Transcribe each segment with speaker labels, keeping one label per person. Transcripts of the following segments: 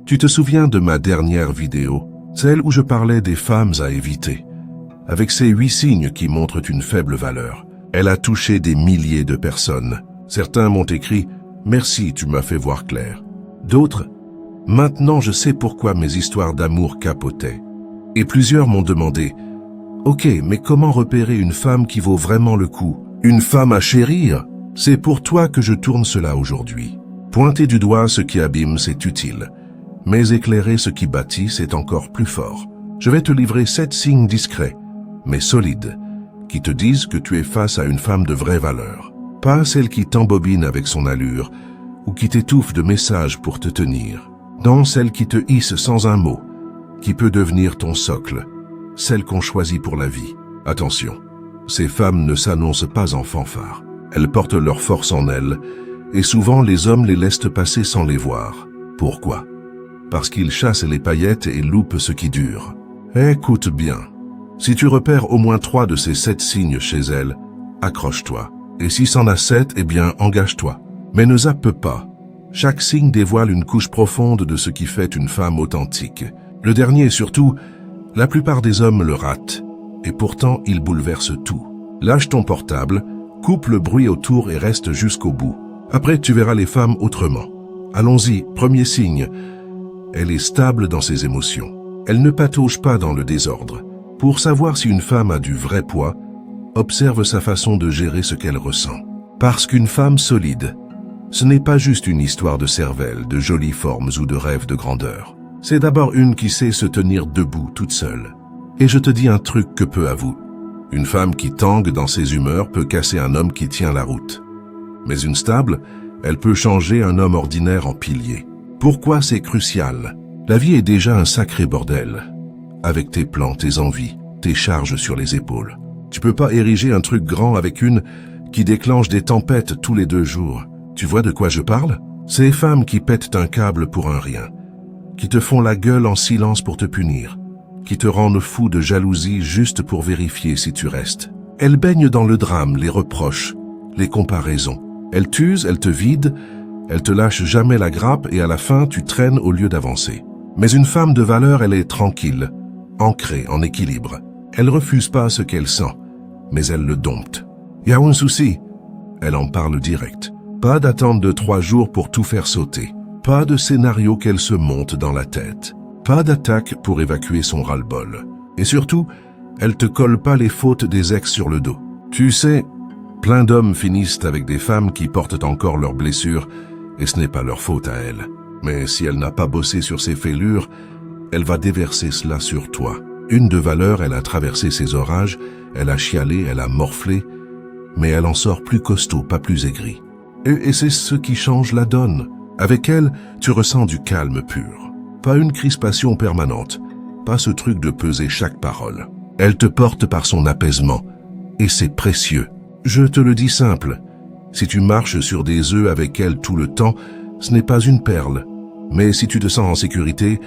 Speaker 1: Tu te souviens de ma dernière vidéo, celle où je parlais des femmes à éviter, avec ces 8 signes qui montrent une faible valeur. Elle a touché des milliers de personnes. Certains m'ont écrit « Merci, tu m'as fait voir clair ». D'autres « Maintenant je sais pourquoi mes histoires d'amour capotaient ». Et plusieurs m'ont demandé « Ok, mais comment repérer une femme qui vaut vraiment le coup? Une femme à chérir ?» C'est pour toi que je tourne cela aujourd'hui. Pointer du doigt ce qui abîme, c'est utile. Mais éclairer ce qui bâtit, c'est encore plus fort. Je vais te livrer 7 signes discrets, mais solides, qui te disent que tu es face à une femme de vraie valeur. Pas celle qui t'embobine avec son allure, ou qui t'étouffe de messages pour te tenir. Non, celle qui te hisse sans un mot, qui peut devenir ton socle, celle qu'on choisit pour la vie. Attention, ces femmes ne s'annoncent pas en fanfare. Elles portent leur force en elles, et souvent les hommes les laissent passer sans les voir. Pourquoi? Parce qu'ils chassent les paillettes et loupent ce qui dure. Écoute bien. Si tu repères au moins 3 de ces 7 signes chez elles, accroche-toi. Et si c'en a 7, eh bien, engage-toi. Mais ne zappe pas. Chaque signe dévoile une couche profonde de ce qui fait une femme authentique. Le dernier, surtout, la plupart des hommes le ratent. Et pourtant, il bouleverse tout. Lâche ton portable, coupe le bruit autour et reste jusqu'au bout. Après, tu verras les femmes autrement. Allons-y, premier signe. Elle est stable dans ses émotions. Elle ne patauge pas dans le désordre. Pour savoir si une femme a du vrai poids, observe sa façon de gérer ce qu'elle ressent. Parce qu'une femme solide, ce n'est pas juste une histoire de cervelle, de jolies formes ou de rêves de grandeur. C'est d'abord une qui sait se tenir debout toute seule. Et je te dis un truc que peu avouent. Une femme qui tangue dans ses humeurs peut casser un homme qui tient la route. Mais une stable, elle peut changer un homme ordinaire en pilier. Pourquoi c'est crucial? La vie est déjà un sacré bordel. Avec tes plans, tes envies, tes charges sur les épaules. Tu peux pas ériger un truc grand avec une qui déclenche des tempêtes tous les 2 jours. Tu vois de quoi je parle? Ces femmes qui pètent un câble pour un rien, qui te font la gueule en silence pour te punir, qui te rendent fou de jalousie juste pour vérifier si tu restes. Elles baignent dans le drame, les reproches, les comparaisons. Elles t'usent, elles te vident, elles te lâchent jamais la grappe et à la fin, tu traînes au lieu d'avancer. Mais une femme de valeur, elle est tranquille, ancrée, en équilibre. Elle refuse pas ce qu'elle sent, mais elle le dompte. Y a un souci? Elle en parle direct. Pas d'attente de 3 jours pour tout faire sauter. Pas de scénario qu'elle se monte dans la tête. Pas d'attaque pour évacuer son ras-le-bol. Et surtout, elle te colle pas les fautes des ex sur le dos. Tu sais, plein d'hommes finissent avec des femmes qui portent encore leurs blessures, et ce n'est pas leur faute à elles. Mais si elle n'a pas bossé sur ses fêlures, elle va déverser cela sur toi. Une de valeur, elle a traversé ses orages, elle a chialé, elle a morflé, mais elle en sort plus costaud, pas plus aigrie. Et c'est ce qui change la donne. Avec elle, tu ressens du calme pur. Pas une crispation permanente, pas ce truc de peser chaque parole. Elle te porte par son apaisement, et c'est précieux. Je te le dis simple, si tu marches sur des œufs avec elle tout le temps, ce n'est pas une perle. Mais si tu te sens en sécurité,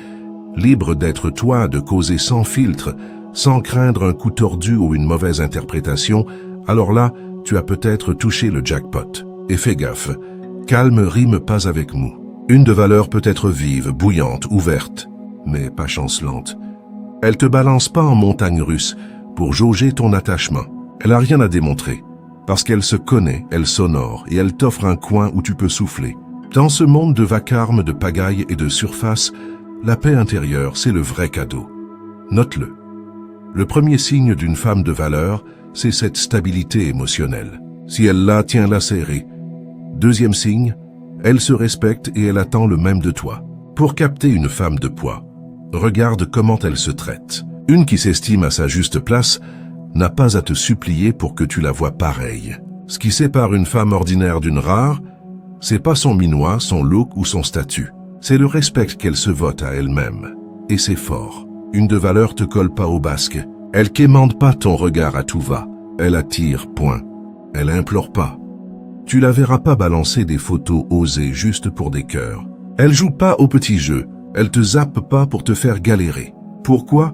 Speaker 1: libre d'être toi, de causer sans filtre, sans craindre un coup tordu ou une mauvaise interprétation, alors là, tu as peut-être touché le jackpot. Et fais gaffe, calme rime pas avec mou. Une de valeur peut être vive, bouillante, ouverte, mais pas chancelante. Elle te balance pas en montagne russe pour jauger ton attachement. Elle a rien à démontrer, parce qu'elle se connaît, elle s'honore et elle t'offre un coin où tu peux souffler. Dans ce monde de vacarme, de pagaille et de surface, la paix intérieure, c'est le vrai cadeau. Note-le. Le premier signe d'une femme de valeur, c'est cette stabilité émotionnelle. Si elle l'a, tiens-la serrée. Deuxième signe, elle se respecte et elle attend le même de toi. Pour capter une femme de poids, regarde comment elle se traite. Une qui s'estime à sa juste place n'a pas à te supplier pour que tu la vois pareille. Ce qui sépare une femme ordinaire d'une rare, c'est pas son minois, son look ou son statut. C'est le respect qu'elle se vote à elle-même. Et c'est fort. Une de valeur te colle pas au basque. Elle quémande pas ton regard à tout va. Elle attire, point. Elle implore pas. Tu la verras pas balancer des photos osées juste pour des cœurs. Elle joue pas au petit jeu. Elle te zappe pas pour te faire galérer. Pourquoi?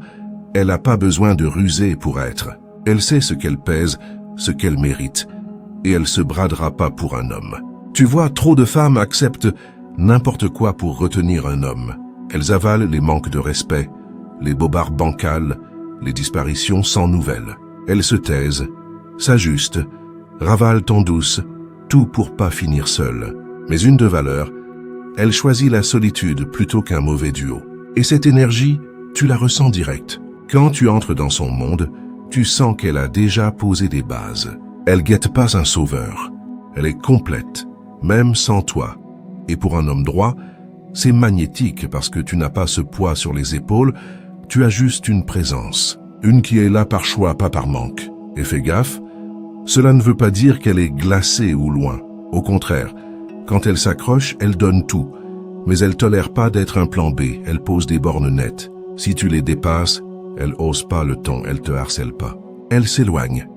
Speaker 1: Elle a pas besoin de ruser pour être. Elle sait ce qu'elle pèse, ce qu'elle mérite. Et elle se bradera pas pour un homme. Tu vois, trop de femmes acceptent n'importe quoi pour retenir un homme. Elles avalent les manques de respect, les bobards bancals, les disparitions sans nouvelles. Elles se taisent, s'ajustent, ravalent en douce, tout pour pas finir seule. Mais une de valeur, elle choisit la solitude plutôt qu'un mauvais duo. Et cette énergie, tu la ressens direct. Quand tu entres dans son monde, tu sens qu'elle a déjà posé des bases. Elle guette pas un sauveur. Elle est complète, même sans toi. Et pour un homme droit, c'est magnétique parce que tu n'as pas ce poids sur les épaules, tu as juste une présence. Une qui est là par choix, pas par manque. Et fais gaffe, cela ne veut pas dire qu'elle est glacée ou loin. Au contraire, quand elle s'accroche, elle donne tout. Mais elle tolère pas d'être un plan B, elle pose des bornes nettes. Si tu les dépasses, elle hausse pas le ton, elle te harcèle pas. Elle s'éloigne,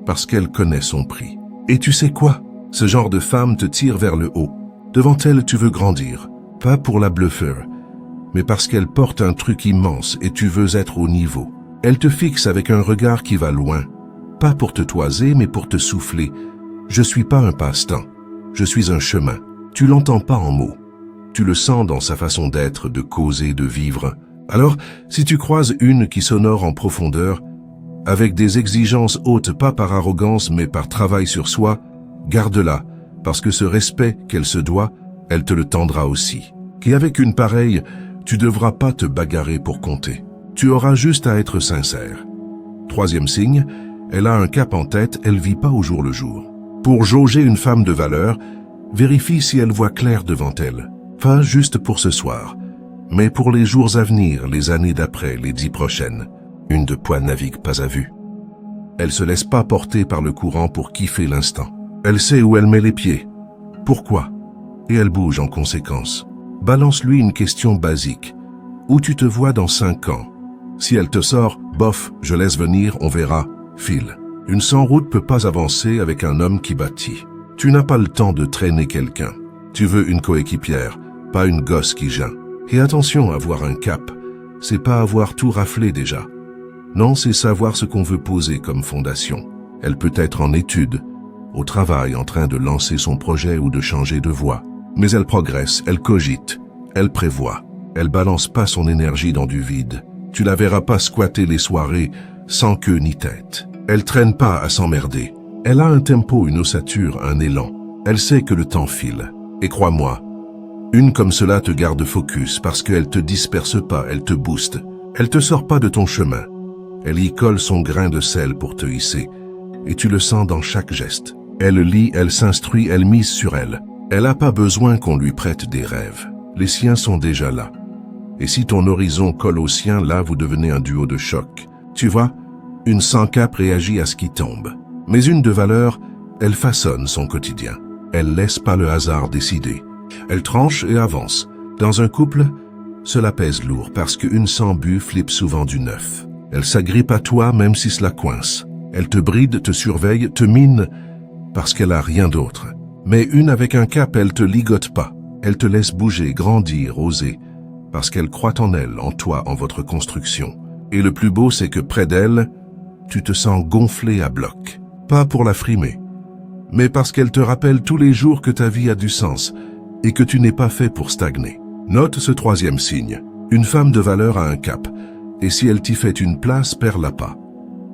Speaker 1: parce qu'elle connaît son prix. Et tu sais quoi? Ce genre de femme te tire vers le haut. Devant elle, tu veux grandir. Pas pour la bluffer, mais parce qu'elle porte un truc immense et tu veux être au niveau. Elle te fixe avec un regard qui va loin. Pas pour te toiser, mais pour te souffler. Je suis pas un passe-temps. Je suis un chemin. Tu l'entends pas en mots. Tu le sens dans sa façon d'être, de causer, de vivre. Alors, si tu croises une qui s'honore en profondeur, avec des exigences hautes, pas par arrogance, mais par travail sur soi, garde-la, parce que ce respect qu'elle se doit, elle te le tendra aussi. Qu'avec une pareille, tu devras pas te bagarrer pour compter. Tu auras juste à être sincère. Troisième signe, elle a un cap en tête, elle vit pas au jour le jour. Pour jauger une femme de valeur, vérifie si elle voit clair devant elle. Pas juste pour ce soir, mais pour les jours à venir, les années d'après, les 10 prochaines. Une de poids navigue pas à vue. Elle se laisse pas porter par le courant pour kiffer l'instant. Elle sait où elle met les pieds. Pourquoi? Et elle bouge en conséquence. Balance-lui une question basique. Où tu te vois dans 5 ans? Si elle te sort, bof, je laisse venir, on verra, file. Une sans route peut pas avancer avec un homme qui bâtit. Tu n'as pas le temps de traîner quelqu'un. Tu veux une coéquipière, pas une gosse qui geint. Et attention, avoir un cap, c'est pas avoir tout raflé déjà. Non, c'est savoir ce qu'on veut poser comme fondation. Elle peut être en études, au travail, en train de lancer son projet ou de changer de voie. Mais elle progresse, elle cogite, elle prévoit. Elle balance pas son énergie dans du vide. Tu la verras pas squatter les soirées sans queue ni tête. Elle traîne pas à s'emmerder. Elle a un tempo, une ossature, un élan. Elle sait que le temps file. Et crois-moi, une comme cela te garde focus parce qu'elle te disperse pas, elle te booste. Elle te sort pas de ton chemin. Elle y colle son grain de sel pour te hisser. Et tu le sens dans chaque geste. Elle lit, elle s'instruit, elle mise sur elle. Elle n'a pas besoin qu'on lui prête des rêves. Les siens sont déjà là. Et si ton horizon colle au sien, là vous devenez un duo de choc. Tu vois, une sans cap réagit à ce qui tombe. Mais une de valeur, elle façonne son quotidien. Elle laisse pas le hasard décider. Elle tranche et avance. Dans un couple, cela pèse lourd parce qu'une sans but flippe souvent du neuf. Elle s'agrippe à toi même si cela coince. Elle te bride, te surveille, te mine parce qu'elle a rien d'autre. Mais une avec un cap, elle te ligote pas. Elle te laisse bouger, grandir, oser, parce qu'elle croit en elle, en toi, en votre construction. Et le plus beau, c'est que près d'elle, tu te sens gonflé à bloc. Pas pour la frimer, mais parce qu'elle te rappelle tous les jours que ta vie a du sens et que tu n'es pas fait pour stagner. Note ce troisième signe. Une femme de valeur a un cap, et si elle t'y fait une place, perds-la pas.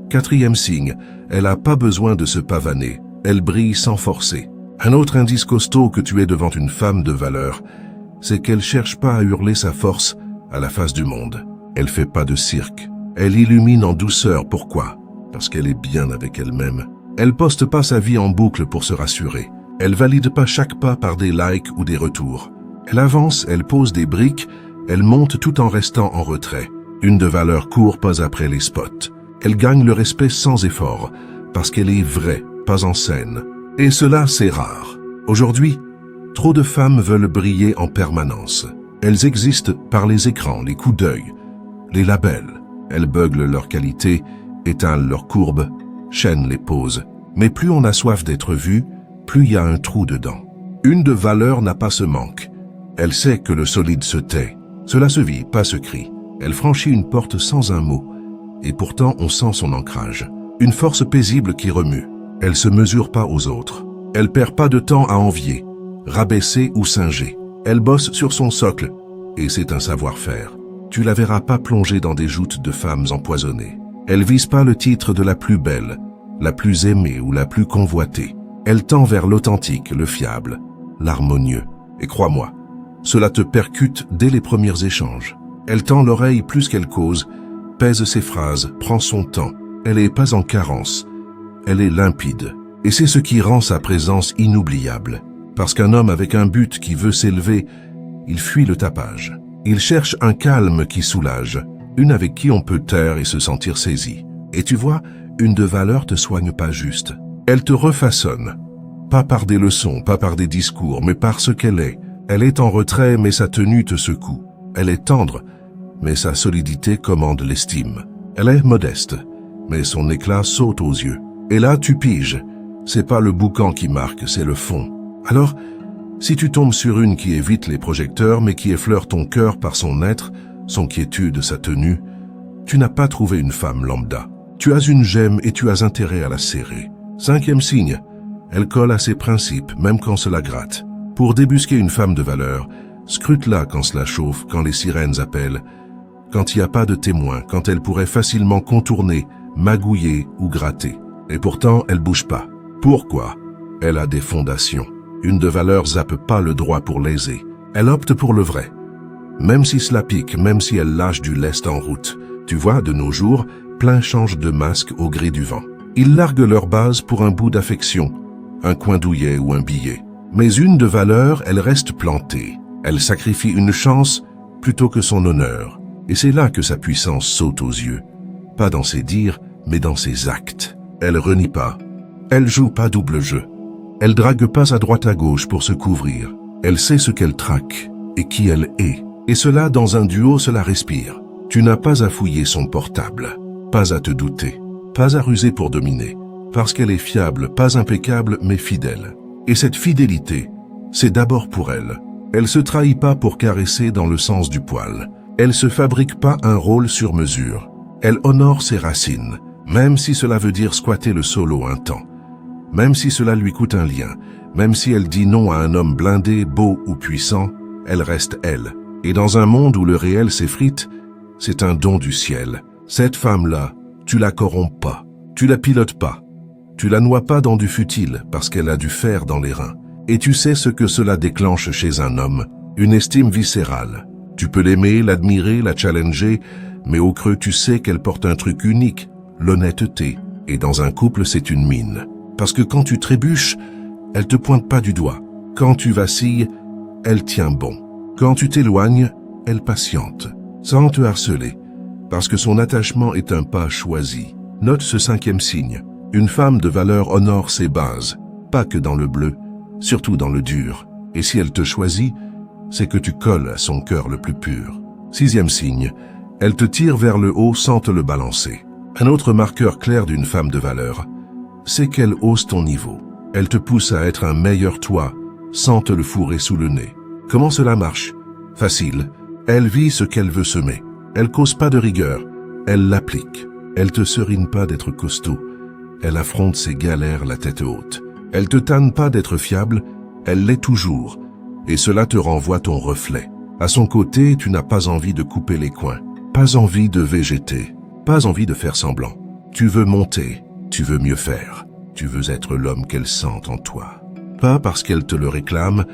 Speaker 1: Quatrième signe, elle n'a pas besoin de se pavaner. Elle brille sans forcer. Un autre indice costaud que tu es devant une femme de valeur, c'est qu'elle cherche pas à hurler sa force à la face du monde. Elle fait pas de cirque. Elle illumine en douceur. Pourquoi? Parce qu'elle est bien avec elle-même. Elle poste pas sa vie en boucle pour se rassurer. Elle valide pas chaque pas par des likes ou des retours. Elle avance, elle pose des briques, elle monte tout en restant en retrait. Une de valeur court pas après les spots. Elle gagne le respect sans effort, parce qu'elle est vraie, pas en scène. Et cela, c'est rare. Aujourd'hui, trop de femmes veulent briller en permanence. Elles existent par les écrans, les coups d'œil, les labels. Elles beuglent leur qualité, étalent leurs courbes, chaînent les poses. Mais plus on a soif d'être vu, plus il y a un trou dedans. Une de valeur n'a pas ce manque. Elle sait que le solide se tait. Cela se vit, pas se crie. Elle franchit une porte sans un mot. Et pourtant, on sent son ancrage. Une force paisible qui remue. Elle se mesure pas aux autres. Elle perd pas de temps à envier, rabaisser ou singer. Elle bosse sur son socle. et c'est un savoir-faire. Tu la verras pas plonger dans des joutes de femmes empoisonnées. Elle vise pas le titre de la plus belle, la plus aimée ou la plus convoitée. Elle tend vers l'authentique, le fiable, l'harmonieux. Et crois-moi, cela te percute dès les premiers échanges. Elle tend l'oreille plus qu'elle cause, pèse ses phrases, prend son temps. Elle est pas en carence, elle est limpide. Et c'est ce qui rend sa présence inoubliable. Parce qu'un homme avec un but qui veut s'élever, il fuit le tapage. Il cherche un calme qui soulage, une avec qui on peut taire et se sentir saisi. Et tu vois, une de valeur te soigne pas juste. Elle te refaçonne. Pas par des leçons, pas par des discours, mais par ce qu'elle est. Elle est en retrait, mais sa tenue te secoue. Elle est tendre, mais sa solidité commande l'estime. Elle est modeste, mais son éclat saute aux yeux. Et là, tu piges. C'est pas le boucan qui marque, c'est le fond. Alors, si tu tombes sur une qui évite les projecteurs, mais qui effleure ton cœur par son être, son quiétude, sa tenue, tu n'as pas trouvé une femme lambda. Tu as une gemme et tu as intérêt à la serrer. 5e signe, elle colle à ses principes, même quand cela gratte. Pour débusquer une femme de valeur, scrute-la quand cela chauffe, quand les sirènes appellent, quand il n'y a pas de témoin, quand elle pourrait facilement contourner, magouiller ou gratter. Et pourtant, elle bouge pas. Pourquoi? Elle a des fondations. Une de valeur zappe pas le droit pour léser. Elle opte pour le vrai. Même si cela pique, même si elle lâche du lest en route. Tu vois, de nos jours, plein changent de masque au gré du vent. Ils larguent leur base pour un bout d'affection, un coin douillet ou un billet. Mais une de valeur, elle reste plantée. Elle sacrifie une chance plutôt que son honneur. Et c'est là que sa puissance saute aux yeux. Pas dans ses dires, mais dans ses actes. Elle renie pas. Elle joue pas double jeu. Elle drague pas à droite à gauche pour se couvrir. Elle sait ce qu'elle traque et qui elle est. Et cela, dans un duo, cela respire. Tu n'as pas à fouiller son portable, pas à te douter, pas à ruser pour dominer, parce qu'elle est fiable, pas impeccable, mais fidèle. Et cette fidélité, c'est d'abord pour elle. Elle se trahit pas pour caresser dans le sens du poil. Elle se fabrique pas un rôle sur mesure. Elle honore ses racines, même si cela veut dire squatter le solo un temps. Même si cela lui coûte un lien, même si elle dit non à un homme blindé, beau ou puissant, elle reste elle. Et dans un monde où le réel s'effrite, c'est un don du ciel. Cette femme-là, tu la corromps pas, tu la pilotes pas, tu la noies pas dans du futile parce qu'elle a du fer dans les reins. Et tu sais ce que cela déclenche chez un homme, une estime viscérale. Tu peux l'aimer, l'admirer, la challenger, mais au creux tu sais qu'elle porte un truc unique, l'honnêteté. Et dans un couple c'est une mine. Parce que quand tu trébuches, elle te pointe pas du doigt. Quand tu vacilles, elle tient bon. Quand tu t'éloignes, elle patiente, sans te harceler, parce que son attachement est un pas choisi. Note ce 5e signe. Une femme de valeur honore ses bases, pas que dans le bleu, surtout dans le dur. Et si elle te choisit, c'est que tu colles à son cœur le plus pur. 6e signe. Elle te tire vers le haut sans te le balancer. Un autre marqueur clair d'une femme de valeur, c'est qu'elle hausse ton niveau. Elle te pousse à être un meilleur toi, sans te le fourrer sous le nez. Comment cela marche? Facile. Elle vit ce qu'elle veut semer. Elle cause pas de rigueur. Elle l'applique. Elle te serine pas d'être costaud. Elle affronte ses galères la tête haute. Elle te tanne pas d'être fiable. Elle l'est toujours. Et cela te renvoie ton reflet. À son côté, tu n'as pas envie de couper les coins. Pas envie de végéter. Pas envie de faire semblant. Tu veux monter. Tu veux mieux faire. Tu veux être l'homme qu'elle sent en toi. Pas parce qu'elle te le réclame,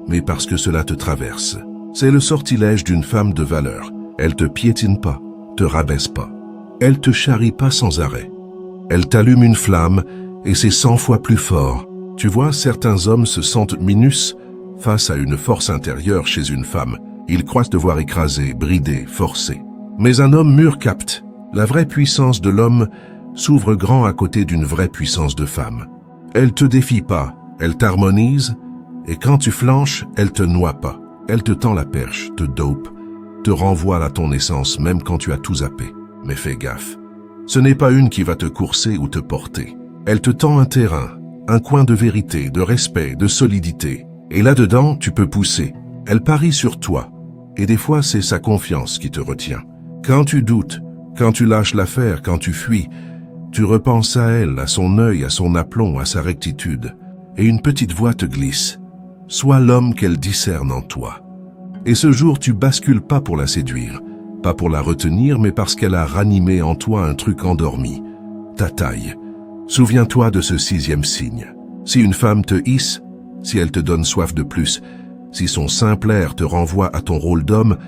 Speaker 1: mais parce que cela te traverse. C'est le sortilège d'une femme de valeur. Elle te piétine pas, te rabaisse pas. Elle te charrie pas sans arrêt. Elle t'allume une flamme et c'est 100 fois plus fort. Tu vois, certains hommes se sentent minus face à une force intérieure chez une femme. Ils croient te voir écrasé, bridé, forcé. Mais un homme mûr capte. La vraie puissance de l'homme s'ouvre grand à côté d'une vraie puissance de femme. Elle te défie pas, elle t'harmonise, et quand tu flanches, elle te noie pas. Elle te tend la perche, te dope, te renvoie à ton essence même quand tu as tout zappé. Mais fais gaffe, ce n'est pas une qui va te courser ou te porter. Elle te tend un terrain, un coin de vérité, de respect, de solidité. Et là-dedans, tu peux pousser. Elle parie sur toi. Et des fois, c'est sa confiance qui te retient. Quand tu doutes, quand tu lâches l'affaire, quand tu fuis, tu repenses à elle, à son œil, à son aplomb, à sa rectitude. Et une petite voix te glisse. Sois l'homme qu'elle discerne en toi. Et ce jour, tu bascules pas pour la séduire, pas pour la retenir, mais parce qu'elle a ranimé en toi un truc endormi, ta taille. Souviens-toi de ce 6e signe. Si une femme te hisse, si elle te donne soif de plus, si son simple air te renvoie à ton rôle d'homme,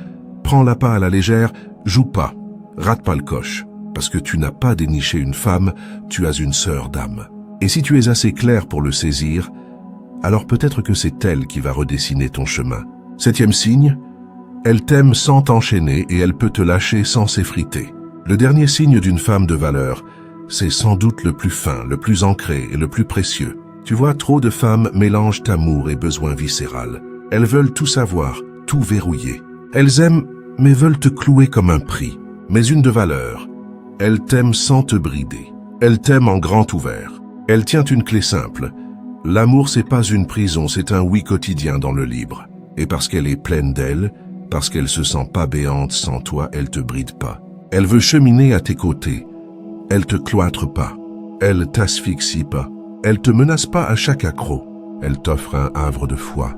Speaker 1: prends-la pas à la légère, joue pas, rate pas le coche, parce que tu n'as pas déniché une femme, tu as une sœur d'âme. Et si tu es assez clair pour le saisir, alors peut-être que c'est elle qui va redessiner ton chemin. 7e signe, elle t'aime sans t'enchaîner et elle peut te lâcher sans s'effriter. Le dernier signe d'une femme de valeur, c'est sans doute le plus fin, le plus ancré et le plus précieux. Tu vois, trop de femmes mélangent amour et besoin viscéral. Elles veulent tout savoir, tout verrouiller. Elles aiment, mais veulent te clouer comme un prix. Mais une de valeur, elle t'aime sans te brider. Elle t'aime en grand ouvert. Elle tient une clé simple. L'amour, c'est pas une prison, c'est un oui quotidien dans le libre. Et parce qu'elle est pleine d'elle, parce qu'elle se sent pas béante sans toi, elle te bride pas. Elle veut cheminer à tes côtés. Elle te cloître pas. Elle t'asphyxie pas. Elle te menace pas à chaque accroc. Elle t'offre un havre de foi.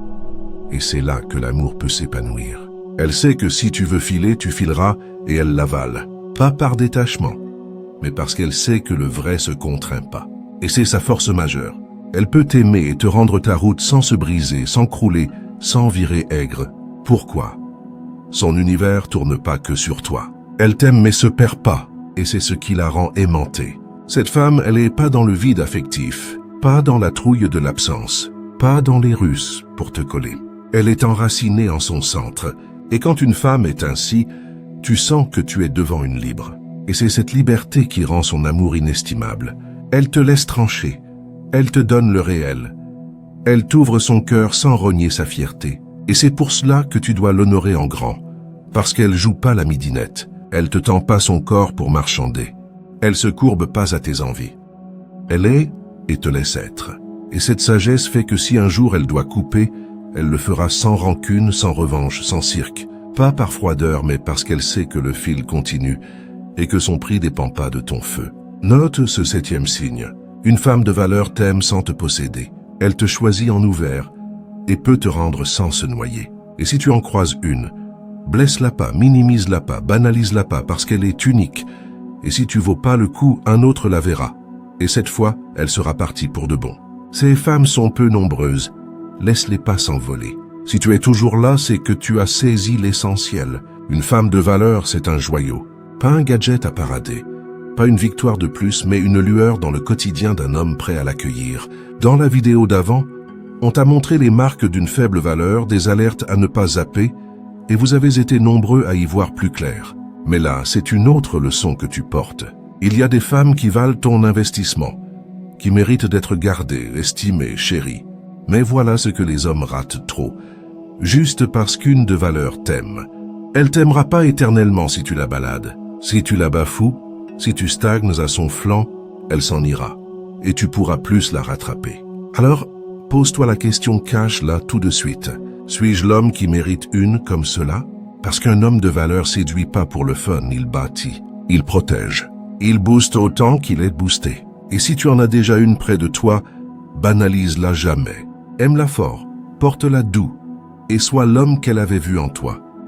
Speaker 1: Et c'est là que l'amour peut s'épanouir. Elle sait que si tu veux filer, tu fileras et elle l'avale. Pas par détachement, mais parce qu'elle sait que le vrai se contraint pas. Et c'est sa force majeure. Elle peut t'aimer et te rendre ta route sans se briser, sans crouler, sans virer aigre. Pourquoi? Son univers tourne pas que sur toi. Elle t'aime mais se perd pas, et c'est ce qui la rend aimantée. Cette femme, elle est pas dans le vide affectif, pas dans la trouille de l'absence, pas dans les russes pour te coller. Elle est enracinée en son centre, et quand une femme est ainsi, tu sens que tu es devant une libre. Et c'est cette liberté qui rend son amour inestimable. Elle te laisse trancher, elle te donne le réel. Elle t'ouvre son cœur sans rogner sa fierté. Et c'est pour cela que tu dois l'honorer en grand. Parce qu'elle joue pas la midinette. Elle te tend pas son corps pour marchander. Elle se courbe pas à tes envies. Elle est et te laisse être. Et cette sagesse fait que si un jour elle doit couper, elle le fera sans rancune, sans revanche, sans cirque. Pas par froideur, mais parce qu'elle sait que le fil continue et que son prix dépend pas de ton feu. Note ce 7e signe. Une femme de valeur t'aime sans te posséder. Elle te choisit en ouvert et peut te rendre sans se noyer. Et si tu en croises une, blesse-la pas, minimise-la pas, banalise-la pas parce qu'elle est unique. Et si tu vaux pas le coup, un autre la verra. Et cette fois, elle sera partie pour de bon. Ces femmes sont peu nombreuses. Laisse-les pas s'envoler. Si tu es toujours là, c'est que tu as saisi l'essentiel. Une femme de valeur, c'est un joyau. Pas un gadget à parader. Pas une victoire de plus, mais une lueur dans le quotidien d'un homme prêt à l'accueillir. Dans la vidéo d'avant, on t'a montré les marques d'une faible valeur, des alertes à ne pas zapper, et vous avez été nombreux à y voir plus clair. Mais là, c'est une autre leçon que tu portes. Il y a des femmes qui valent ton investissement, qui méritent d'être gardées, estimées, chéries. Mais voilà ce que les hommes ratent trop. Juste parce qu'une de valeur t'aime. Elle t'aimera pas éternellement si tu la balades. Si tu la bafoues, si tu stagnes à son flanc, elle s'en ira. Et tu pourras plus la rattraper. Alors, pose-toi la question cash là tout de suite. Suis-je l'homme qui mérite une comme cela? Parce qu'un homme de valeur séduit pas pour le fun, il bâtit, il protège. Il booste autant qu'il est boosté. Et si tu en as déjà une près de toi, banalise-la jamais. Aime-la fort, porte-la doux, et sois l'homme qu'elle avait vu en toi.